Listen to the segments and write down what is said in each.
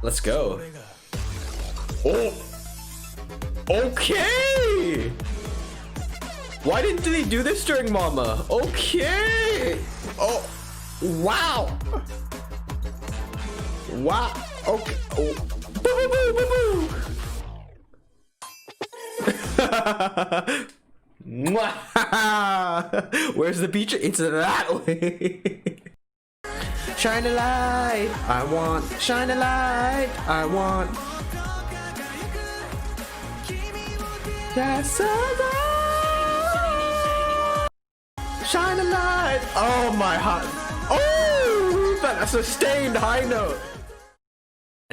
Let's go. Oh! Okay! Why didn't they do this during Mama? Okay! Oh! Wow! Wow! Okay. Oh. Boo boo boo boo boo! Where's the beach? It's that way. Shine a light, I want. Shine a light, I want. That's a light. Shine a light. Oh my heart. Oh, that's a sustained high note.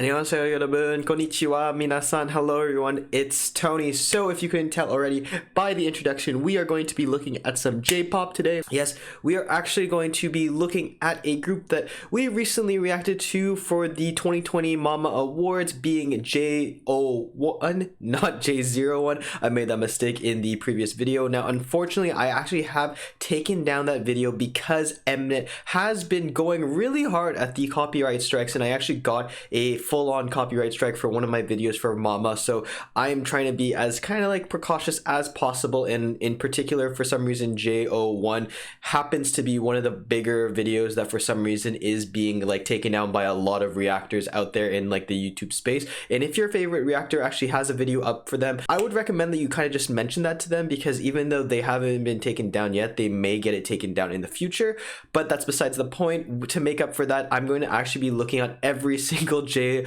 안녕하세요 여러분, konnichiwa, minasan, hello everyone, it's Tony. So if you couldn't tell already by the introduction, we are going to be looking at some J-pop today. Yes, we are actually going to be looking at a group that we recently reacted to for the 2020 Mama Awards, being JO1, not J01. I made that mistake in the previous video. Now unfortunately, I actually have taken down that video because Mnet has been going really hard at the copyright strikes, and I actually got a full-on copyright strike for one of my videos for Mama, so I'm trying to be as kind of like precautious as possible. And in particular, for some reason, JO1 happens to be one of the bigger videos that for some reason is being like taken down by a lot of reactors out there in like the YouTube space. And if your favorite reactor actually has a video up for them, I would recommend that you kind of just mention that to them, because even though they haven't been taken down yet, they may get it taken down in the future. But that's besides the point. To make up for that, I'm going to actually be looking at every single JO1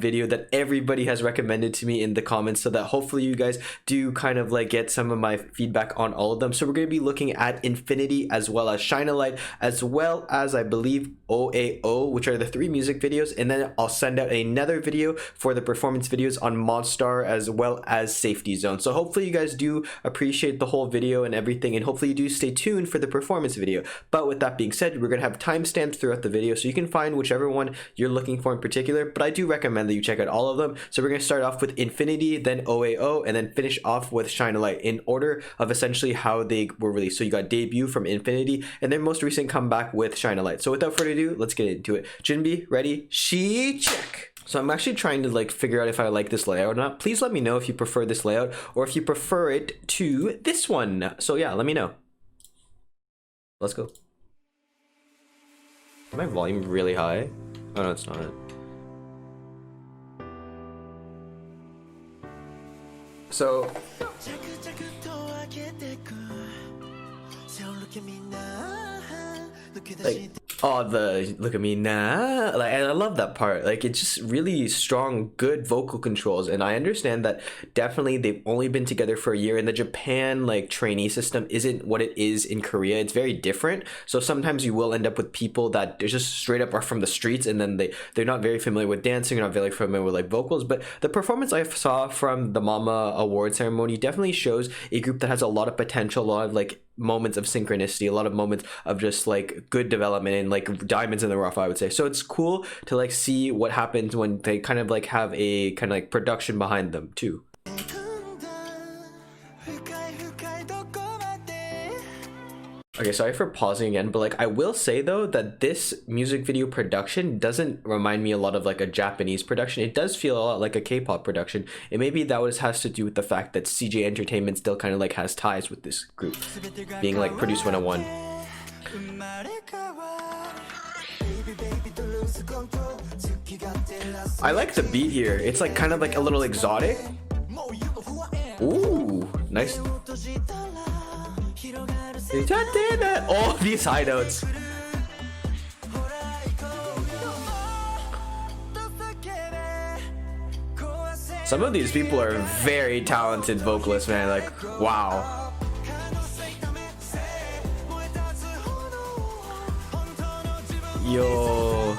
video that everybody has recommended to me in the comments, so that hopefully you guys do kind of like get some of my feedback on all of them. So we're going to be looking at Infinity, as well as Shine a Light, as well as I believe OAO, which are the 3 music videos, and then I'll send out another video for the performance videos on Monstar, as well as Safety Zone. So hopefully you guys do appreciate the whole video and everything, and hopefully you do stay tuned for the performance video. But with that being said, we're going to have timestamps throughout the video, so you can find whichever one you're looking for in particular, but I do recommend that you check out all of them. So we're going to start off with Infinity, then OAO, and then finish off with Shine a Light, in order of essentially how they were released. So you got debut from Infinity, and then most recent comeback with Shine a Light. So without further ado, let's get into it. Jinbi, ready? She check. So I'm actually trying to like figure out if I like this layout or not. Please let me know if you prefer this layout or if you prefer it to this one. So yeah, let me know. Let's go. Is my volume really high? Oh no, it's not. So like, oh, the look at me now, like, and I love that part. Like, it's just really strong, good vocal controls. And I understand that definitely they've only been together for a year, and the Japan like trainee system isn't what it is in Korea. It's very different. So sometimes you will end up with people that they're just straight up are from the streets, and then they're not very familiar with dancing, or not very familiar with like vocals. But the performance I saw from the Mama Award ceremony definitely shows a group that has a lot of potential, a lot of like moments of synchronicity, a lot of moments of just like good development, and like diamonds in the rough, I would say. So it's cool to like see what happens when they kind of like have a kind of like production behind them too. Okay, sorry for pausing again, but like I will say though that this music video production doesn't remind me a lot of like a Japanese production. It does feel a lot like a K-pop production, and maybe that has to do with the fact that CJ Entertainment still kind of like has ties with this group, being like Produce 101. I like the beat here. It's like kind of like a little exotic. Ooh, nice. Oh, these high notes. Some of these people are very talented vocalists, man. Like, wow. Yo.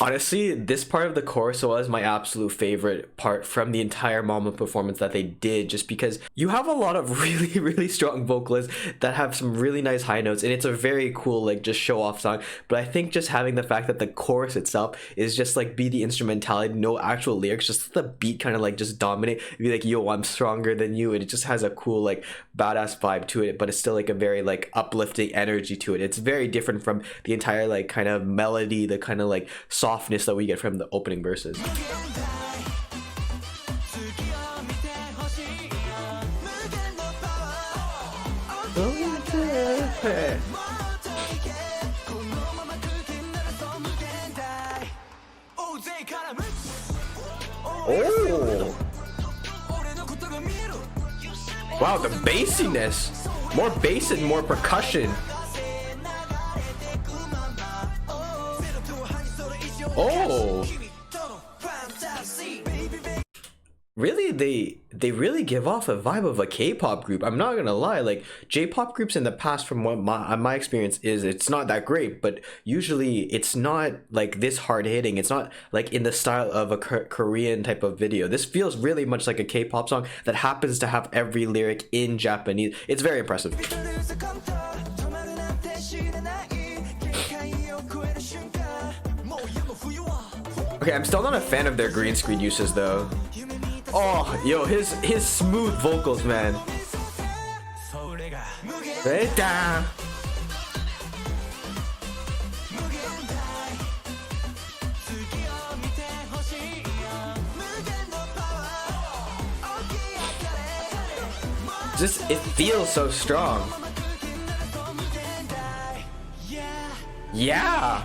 Honestly, this part of the chorus was my absolute favorite part from the entire Mama performance that they did, just because you have a lot of really, really strong vocalists that have some really nice high notes, and it's a very cool, like, just show off song. But I think just having the fact that the chorus itself is just like be the instrumentality, no actual lyrics, just the beat kind of like just dominate, be like, yo, I'm stronger than you, and it just has a cool, like, badass vibe to it, but it's still like a very like uplifting energy to it. It's very different from the entire like kind of melody, the kind of like softness that we get from the opening verses. Oh! Wow, the bassiness! More bass and more percussion. Oh! Really, they really give off a vibe of a K-pop group. I'm not gonna lie, like J-pop groups in the past, from what my experience is, it's not that great, but usually it's not like this hard hitting. It's not like in the style of a Korean type of video. This feels really much like a K-pop song that happens to have every lyric in Japanese. It's very impressive. Okay, I'm still not a fan of their green screen uses though. Oh, yo, his smooth vocals, man. Right down. Just, it feels so strong. Yeah.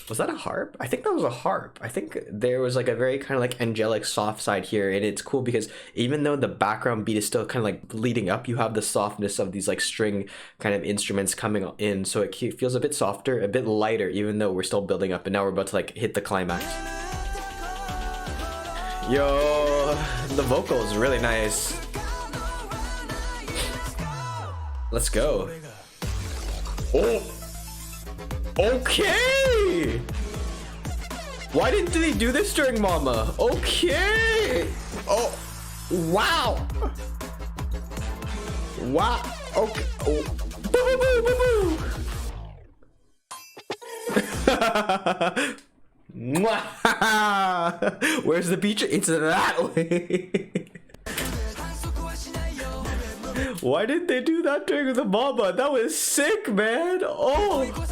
Was that a harp? I think that was a harp. I think there was like a very kind of like angelic soft side here, and it's cool because even though the background beat is still kind of like leading up, you have the softness of these like string kind of instruments coming in, so it feels a bit softer, a bit lighter, even though we're still building up, and now we're about to like hit the climax. Yo, the vocal is really nice. Let's go. Oh! Okay! Why didn't they do this during Mama? Okay! Oh! Wow! Wow! Okay. Oh. Boo, boo, boo, boo. Where's the beach? It's that way. Why did they do that during the Mama? That was sick, man. Oh.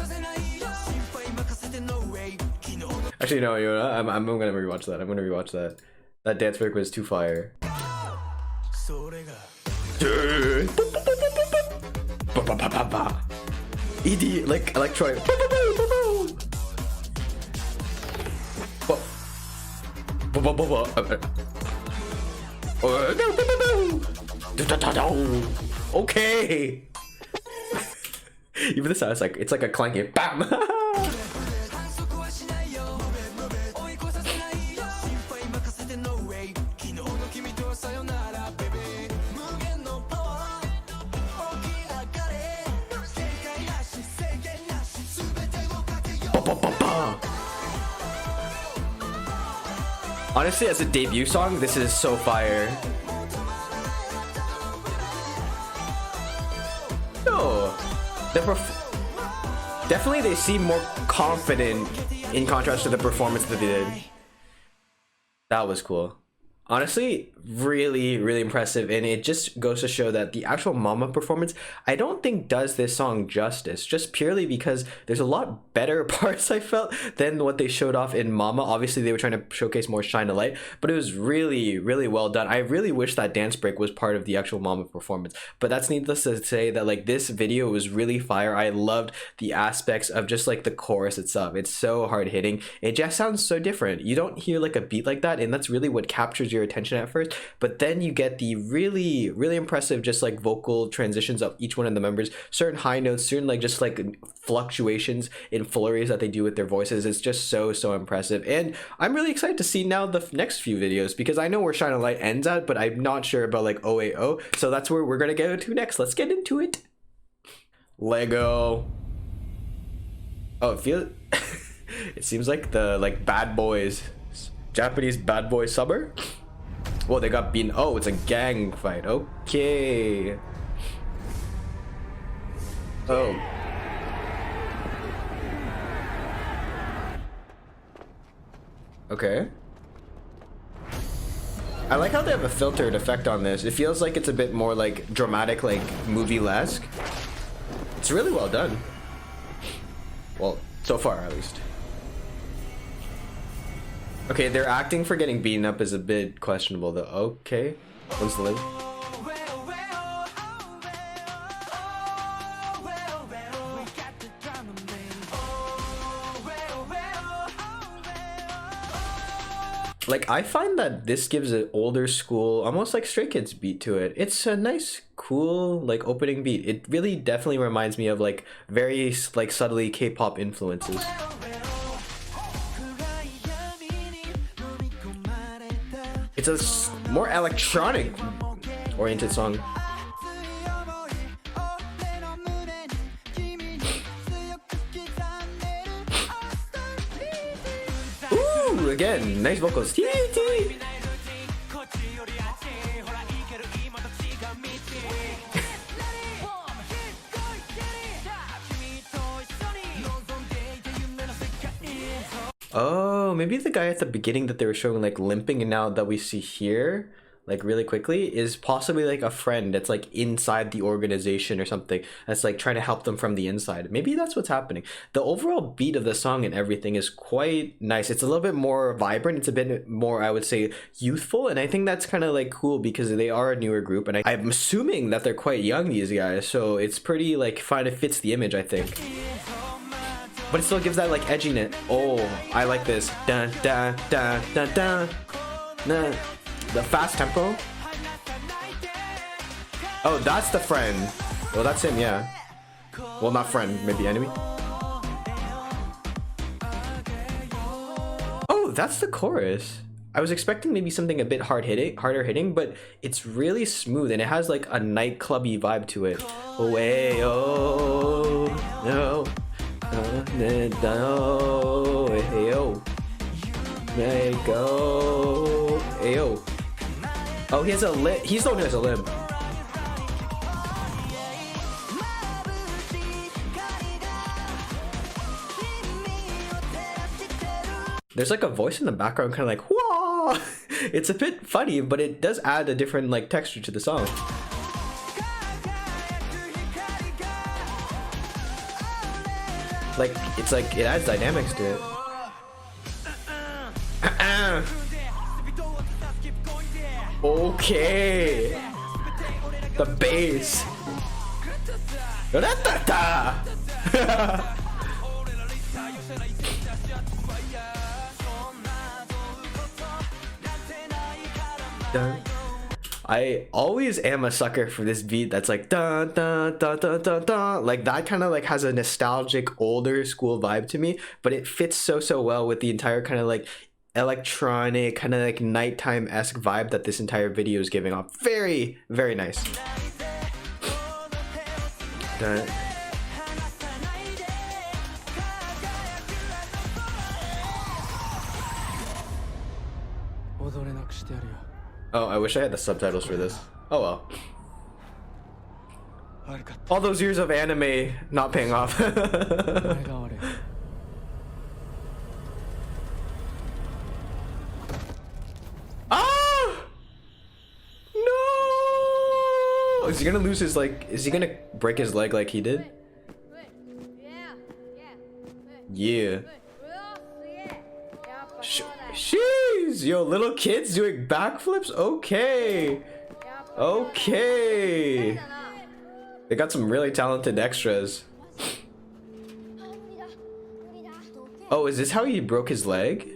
Actually, no, you know, I'm gonna rewatch that. I'm gonna rewatch that. That dance break was too fire. ED, like electronic. Okay. Even the sound is like, it's like a clanking bam. Honestly, as a debut song, this is so fire. No, definitely they seem more confident in contrast to the performance that they did. That was cool. Honestly, really, really impressive, and it just goes to show that the actual Mama performance, I don't think does this song justice, just purely because there's a lot better parts, I felt, than what they showed off in Mama. Obviously, they were trying to showcase more Shine a Light, but it was really, really well done. I really wish that dance break was part of the actual Mama performance, but that's needless to say that like this video was really fire. I loved the aspects of just like the chorus itself. It's so hard hitting. It just sounds so different. You don't hear like a beat like that, and that's really what captures your attention at first, but then you get the really, really impressive just like vocal transitions of each one of the members, certain high notes, certain like just like fluctuations in flurries that they do with their voices. It's just so impressive, and I'm really excited to see now the next few videos, because I know where Shine a Light ends at, but I'm not sure about like OAO, so that's where we're gonna go to next. Let's get into it. Lego. Oh, it feels. It seems like the bad boys, Japanese bad boy summer. Well, they got beaten. Oh, it's a gang fight. Okay. Oh. Okay. I like how they have a filtered effect on this. It feels like it's a bit more like dramatic, like movie-esque. It's really well done. Well, so far at least. Okay, their acting for getting beaten up is a bit questionable though. Okay. When's the link? Like, I find that this gives an older school, almost like Stray Kids beat to it. It's a nice, cool, like, opening beat. It really definitely reminds me of, like, very, like, subtly K-pop influences. It's a more electronic-oriented song. Again, nice vocals. Oh, maybe the guy at the beginning that they were showing like limping, and now that we see here like really quickly is possibly like a friend that's like inside the organization or something that's like trying to help them from the inside. Maybe that's what's happening. The overall beat of the song and everything is quite nice. It's a little bit more vibrant. It's a bit more, I would say, youthful, and I think that's kind of like cool because they are a newer group, and I'm assuming that they're quite young, these guys, so it's pretty like fine. It fits the image, I think. But it still gives that like edginess. Oh, I like this. Dun dun dun dun dun. Nah. The fast tempo. Oh, that's the friend. Well, that's him, yeah. Well, not friend, maybe enemy. Oh, that's the chorus. I was expecting maybe something a bit harder hitting, but it's really smooth and it has like a nightclubby vibe to it. Oh, hey, oh, no. No, hey, oh. There you go. Hey, oh. Oh, he has a lip. He's the one who has a limp. There's like a voice in the background, kind of like, whoa! It's a bit funny, but it does add a different like texture to the song. Like, it's like, it adds dynamics to it. Okay. The bass. I always am a sucker for this beat that's like dun dun dun dun dun dun. Like that kind of like has a nostalgic older school vibe to me, but it fits so well with the entire kind of like electronic kind of like nighttime-esque vibe that this entire video is giving off. Very, very nice. Dun. Oh, I wish I had the subtitles for this. Oh well. All those years of anime not paying off. Ah! No! Is he gonna lose his like? Is he gonna break his leg like he did? Yeah. Jeez, yo, little kids doing backflips? Okay. Okay. They got some really talented extras. Oh, is this how he broke his leg?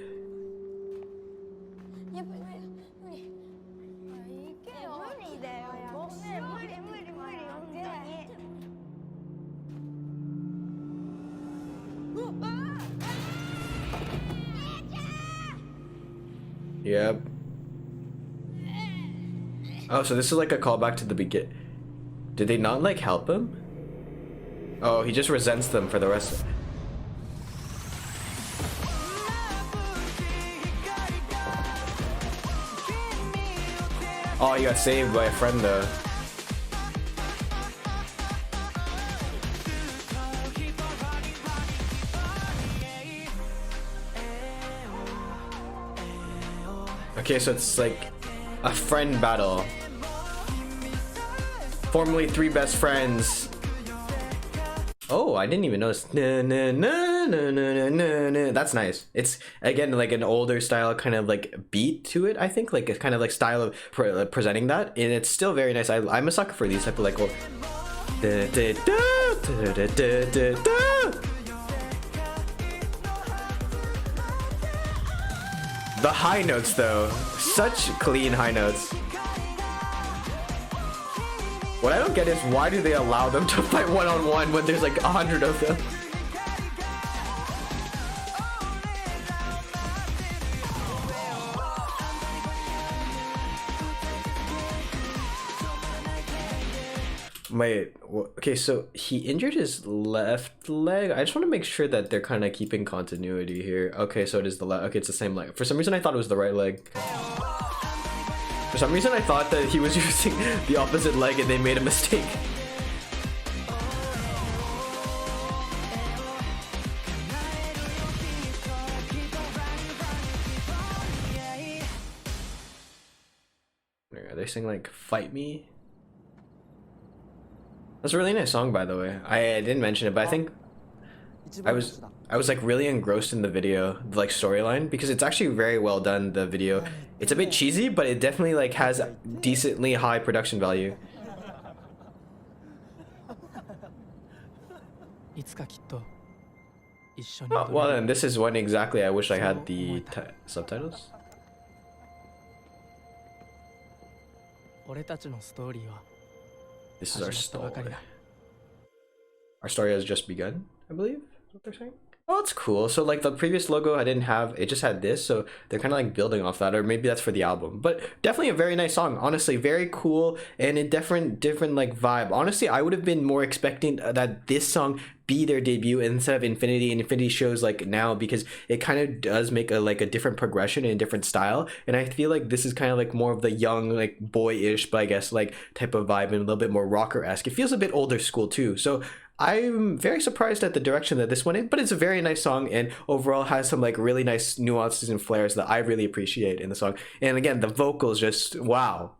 Yep. Oh, so this is like a callback to the begin. Did they not like help him? Oh, he just resents them for the rest of... Oh, he got saved by a friend though. Okay, so it's like a friend battle. Formerly 3 best friends. Oh, I didn't even notice. Na, na, na, na, na, na, na. That's nice. It's again like an older style kind of like beat to it. I think like a kind of like style of presenting that, and it's still very nice. I'm a sucker for these type of like. Da, da, da, da, da, da, da, da. The high notes though, such clean high notes. What I don't get is why do they allow them to fight one-on-one when there's like 100 of them? Wait, okay, so he injured his left leg. I just want to make sure that they're kind of keeping continuity here. Okay, so it is the left. Okay, it's the same leg. For some reason, I thought it was the right leg. For some reason, I thought that he was using the opposite leg and they made a mistake. Are they saying like, fight me? That's a really nice song, by the way. I didn't mention it, but I think I was like really engrossed in the video, the like storyline, because it's actually very well done, the video. It's a bit cheesy, but it definitely like has decently high production value. Oh, well then, this is when exactly I wish I had the subtitles. This is our story. Our story has just begun, I believe is what they're saying. Oh, it's cool. So like the previous logo I didn't have, it just had this, so they're kind of like building off that, or maybe that's for the album. But definitely a very nice song, honestly, very cool, and a different like vibe. Honestly, I would have been more expecting that this song be their debut instead of Infinity, and Infinity shows like now, because it kind of does make a like a different progression and a different style, and I feel like this is kind of like more of the young, like boyish, but I guess like type of vibe, and a little bit more rocker-esque. It feels a bit older school too, so I'm very surprised at the direction that this went in, but it's a very nice song, and overall has some like really nice nuances and flares that I really appreciate in the song. And again, the vocals just wow.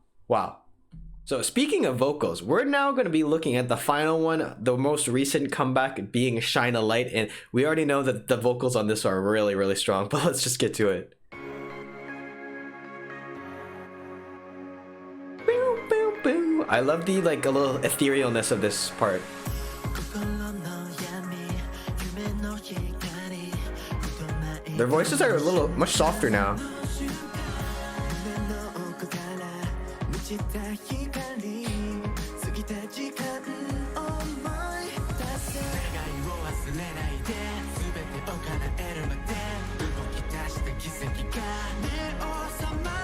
So speaking of vocals, we're now going to be looking at the final one, the most recent comeback being Shine a Light, and we already know that the vocals on this are really, really strong, but let's just get to it. Boo, boo, boo. I love the like a little etherealness of this part. Their voices are a little much softer now.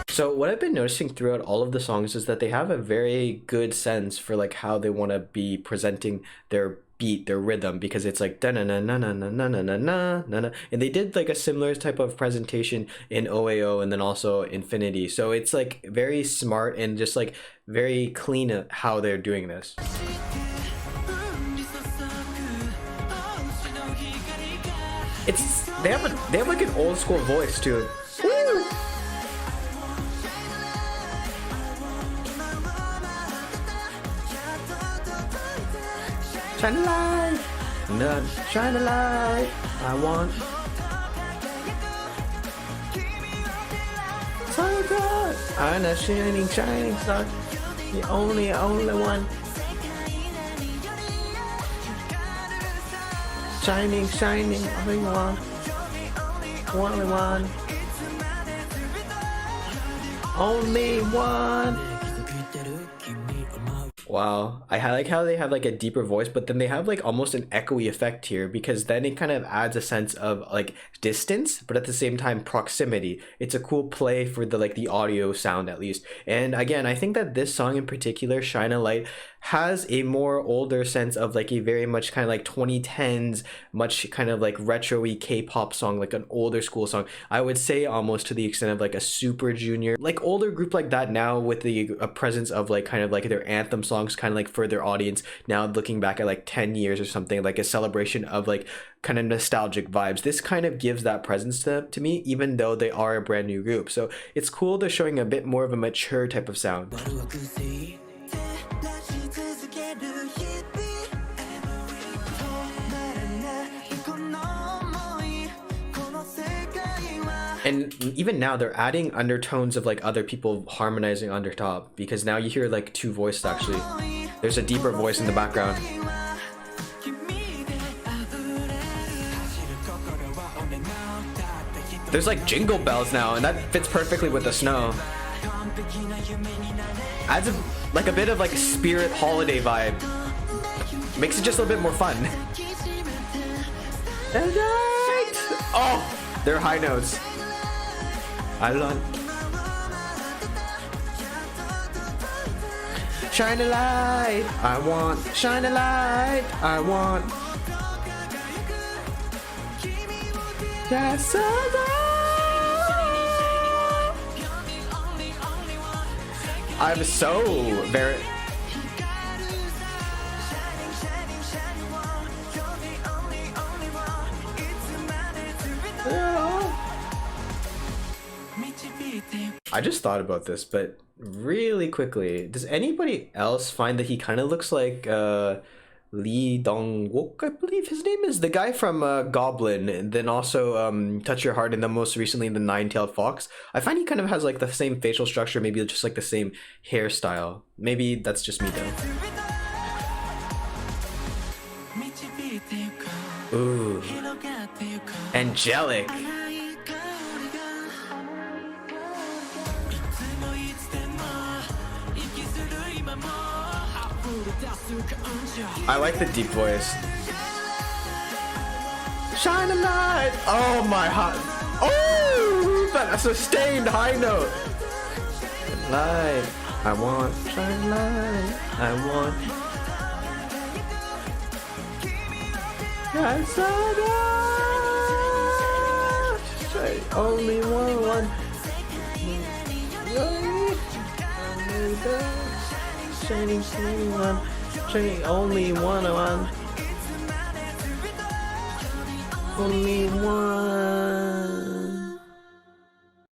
So what I've been noticing throughout all of the songs is that they have a very good sense for like how they want to be presenting their beat, their rhythm, because it's like da na na na na na na na na na, and they did like a similar type of presentation in OAO and then also Infinity. So it's like very smart and just like very clean how they're doing this. They have like an old school voice too. Woo! Shine a light, no, shine a light, I want. So good, I'm a shining star, the only one. Shining, only one. Only one. Wow, I like how they have like a deeper voice, but then they have like almost an echoey effect here, because then it kind of adds a sense of like distance, but at the same time proximity. It's a cool play for the like the audio sound at least. And again, I think that this song in particular, Shine a Light, has a more older sense of like a very much kind of like 2010s, much kind of like retro-y K-pop song, like an older school song. I would say almost to the extent of like a Super Junior, like older group like that now, with the presence of like kind of like their anthem songs kind of like for their audience now, looking back at like 10 years or something, like a celebration of like kind of nostalgic vibes. This kind of gives that presence to me, even though they are a brand new group. So it's cool they're showing a bit more of a mature type of sound. And even now they're adding undertones of like other people harmonizing under top, because now you hear like two voices actually. There's a deeper voice in the background. There's like jingle bells now, and that fits perfectly with the snow. Adds like a bit of like spirit holiday vibe. Makes it just a little bit more fun. Oh, they're high notes. I love. Shine a light, I want. Shine a light, I want. Yes, I'm so very. I just thought about this, but really quickly, does anybody else find that he kind of looks like Lee Dong-wook, I believe his name is, the guy from Goblin, and then also Touch Your Heart, and then most recently in the Nine-Tailed Fox? I find he kind of has like the same facial structure, maybe just like the same hairstyle. Maybe that's just me though. Ooh, angelic. I like the deep voice. Shine a light. Oh my heart. Oh, that's a sustained high note. Light. I want. Shine a light. I want. Yes, I know. Only one. Shining one. Shining only one. Only one.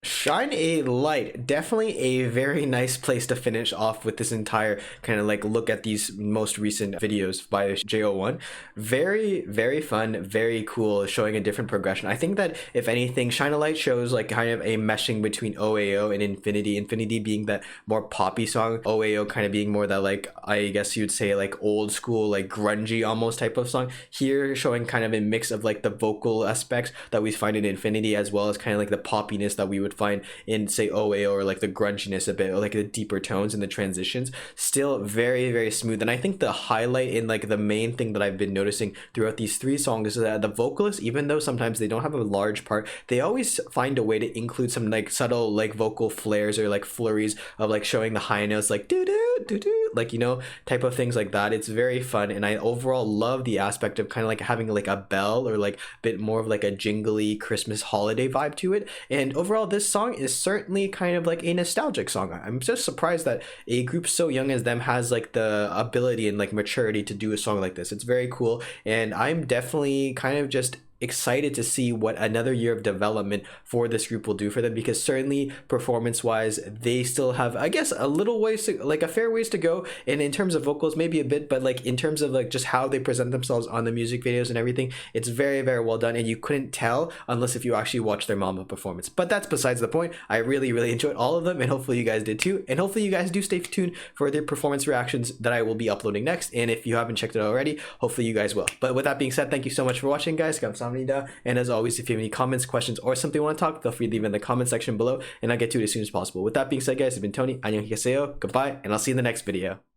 Shine a Light, definitely a very nice place to finish off with this entire kind of like look at these most recent videos by JO1. Very, very fun, very cool, showing a different progression. I think that if anything, Shine a Light shows like kind of a meshing between OAO and Infinity. Infinity being that more poppy song, OAO kind of being more that like, I guess you'd say like old school, like grungy almost type of song. Here showing kind of a mix of like the vocal aspects that we find in Infinity, as well as kind of like the poppiness that we would find in say OAO, or like the grunginess a bit, or like the deeper tones and the transitions. Still very, very smooth. And I think the highlight in like the main thing that I've been noticing throughout these three songs is that the vocalists, even though sometimes they don't have a large part, they always find a way to include some like subtle like vocal flares or like flurries of like showing the high notes, like doo doo doo doo, like, you know, type of things like that. It's very fun, and I overall love the aspect of kind of like having like a bell or like a bit more of like a jingly Christmas holiday vibe to it. And overall, this song is certainly kind of like a nostalgic song. I'm just surprised that a group so young as them has like the ability and like maturity to do a song like this. It's very cool, and I'm definitely kind of just excited to see what another year of development for this group will do for them, because certainly performance wise they still have, I guess, a little ways to, like a fair ways to go, and in terms of vocals maybe a bit, but like in terms of like just how they present themselves on the music videos and everything, it's very, very well done, and you couldn't tell unless if you actually watch their Mama performance. But that's besides the point. I really, really enjoyed all of them, and hopefully you guys did too, and hopefully you guys do stay tuned for their performance reactions that I will be uploading next. And if you haven't checked it out already, hopefully you guys will. But with that being said, thank you so much for watching, guys. 감사합니다. 감사합니다. And as always, if you have any comments, questions, or something you want to talk, feel free to leave in the comment section below, and I'll get to it as soon as possible. With that being said, guys, it's been Tony. 안녕히 계세요. Goodbye, and I'll see you in the next video.